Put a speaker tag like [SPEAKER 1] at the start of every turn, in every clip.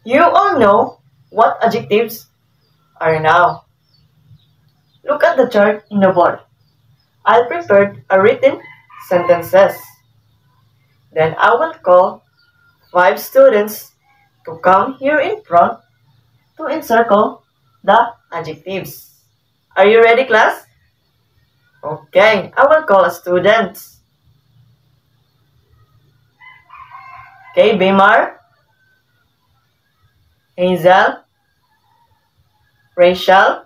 [SPEAKER 1] You all know what adjectives are now. Look at the chart in the board. I'll prepare a written sentences. Then I will call 5 students to come here in front to encircle the adjectives. Are you ready, class? Okay, I will call a student. Okay, Bimar, Hazel, Rachel,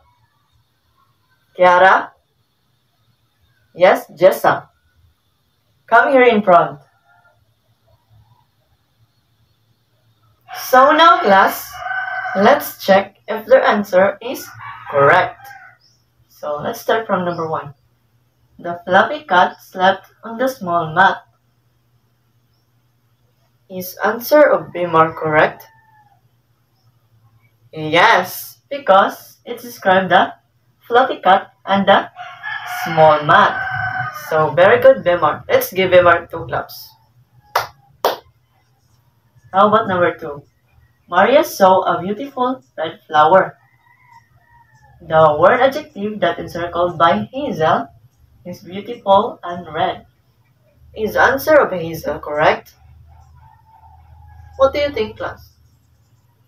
[SPEAKER 1] Kiara, yes, Jessa. Come here in front. So now, class, let's check if their answer is correct. So let's start from number 1. The fluffy cat slept on the small mat. Is answer of Bimar correct? Yes, because it described the fluffy cat and the small mat. So very good, Bimar. Let's give Bimar 2 claps. How about number 2? Maria saw a beautiful red flower. The word adjective that encircled by Hazel is beautiful and red. Is answer of Hazel correct? What do you think, class?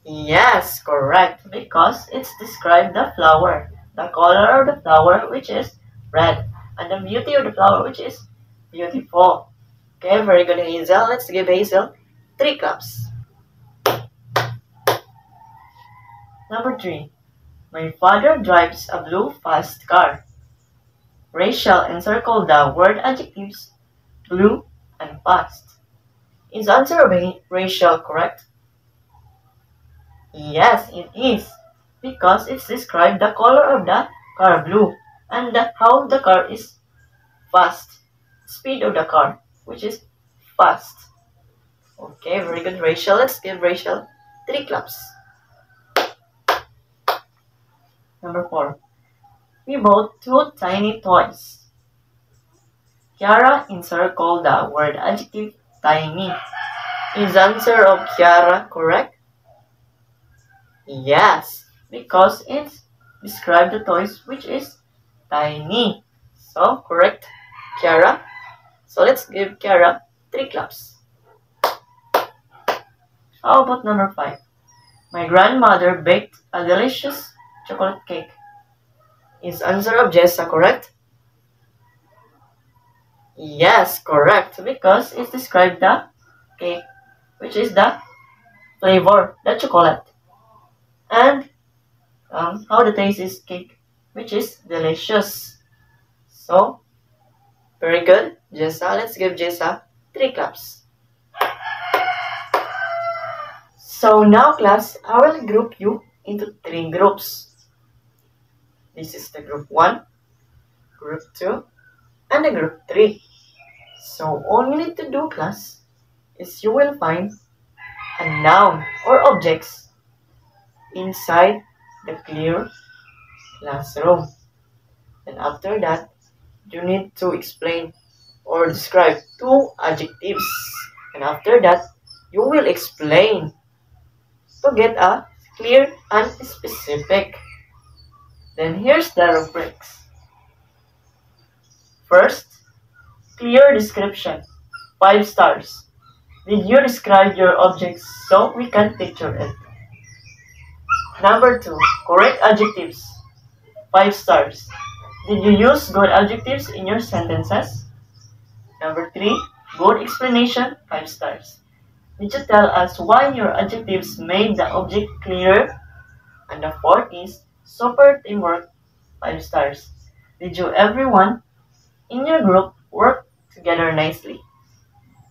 [SPEAKER 1] Yes, correct, because it's described the flower, the color of the flower, which is red, and the beauty of the flower, which is beautiful. Okay, very good, Hazel. Let's give Hazel 3 claps. Number 3. My father drives a blue fast car. Rachel encircled the word adjectives blue and fast. Is answer of Rachel correct? Yes, it is, because it's described the color of the car blue and how the car is fast, speed of the car, which is fast. Okay, very good, Rachel. Let's give Rachel 3 claps. Number 4. We bought 2 tiny toys. Kiara encircled the word adjective tiny. Is answer of Kiara correct? Yes, because it describes the toys which is tiny. So, correct, Kiara. So, let's give Kiara 3 claps. How about number 5? My grandmother baked a delicious chocolate cake. Is answer of Jessa correct? Yes, correct, because it describes the cake, which is the flavor, the chocolate. And how the taste is cake, which is delicious. So, very good, Jessa. Let's give Jessa 3 claps. So now, class, I will group you into 3 groups. This is the group 1, group 2, and the group 3. So all you need to do, class, is you will find a noun or objects inside the clear classroom. And after that, you need to explain or describe 2 adjectives. And after that, you will explain to get a clear and specific. Then here's the rubrics. First, clear description, 5 stars. Did you describe your objects so we can picture it? Number 2, correct adjectives, 5 stars. Did you use good adjectives in your sentences? Number 3, good explanation, 5 stars. Did you tell us why your adjectives made the object clearer? And the 4th is super teamwork, 5 stars. Did you everyone in your group work together nicely?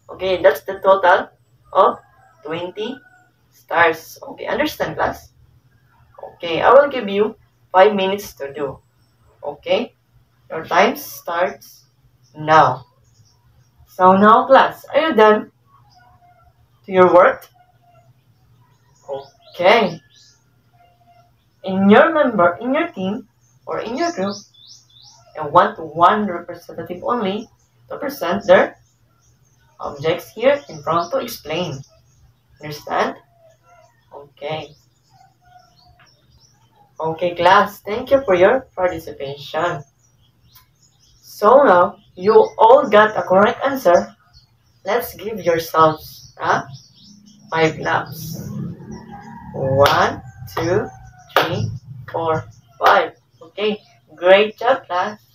[SPEAKER 1] Okay, that's the total of 20 stars. Okay, understand, class? Okay, I will give you 5 minutes to do. Okay, your time starts now. So now, class, are you done to your work? Okay. In your team, or in your group, you want one representative only to present their objects here in front to explain. Understand? Okay. Okay, class. Thank you for your participation. So now, you all got a correct answer. Let's give yourselves 5 laps. 1, 2, 3, 4, 5. Okay, great job, class.